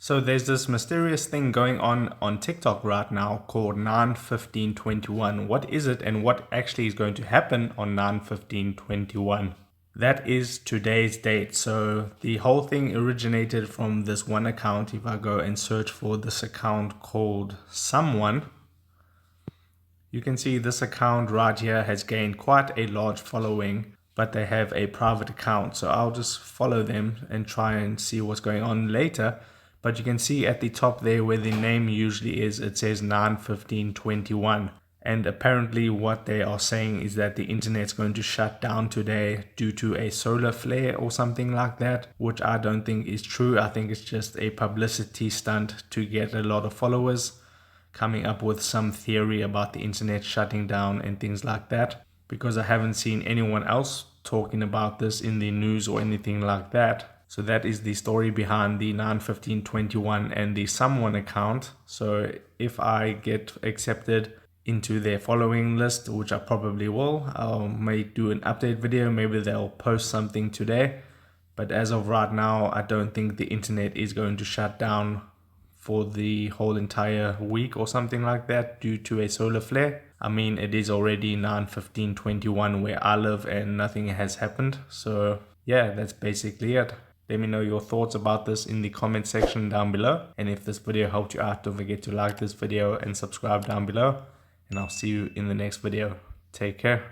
So there's this mysterious thing going on TikTok right now called 9/15/21. What is it and what actually is going to happen on 9/15/21? That is today's date. So the whole thing originated from this one account. If I go and search for this account called Someone, you can see this account right here has gained quite a large following, but they have a private account. So I'll just follow them and try and see what's going on later. But you can see at the top there where the name usually is, it says 9/15/21. And apparently what they are saying is that the internet's going to shut down today due to a solar flare or something like that, which I don't think is true. I think it's just a publicity stunt to get a lot of followers, coming up with some theory about the internet shutting down and things like that, because I haven't seen anyone else talking about this in the news or anything like that. So that is the story behind the 9/15/21 and the Someone account. So if I get accepted into their following list, which I probably will, I may do an update video. Maybe they'll post something today. But as of right now, I don't think the internet is going to shut down for the whole entire week or something like that due to a solar flare. I mean, it is already 9/15/21 where I live and nothing has happened. So yeah, that's basically it. Let me know your thoughts about this in the comment section down below. And if this video helped you out, don't forget to like this video and subscribe down below. And I'll see you in the next video. Take care.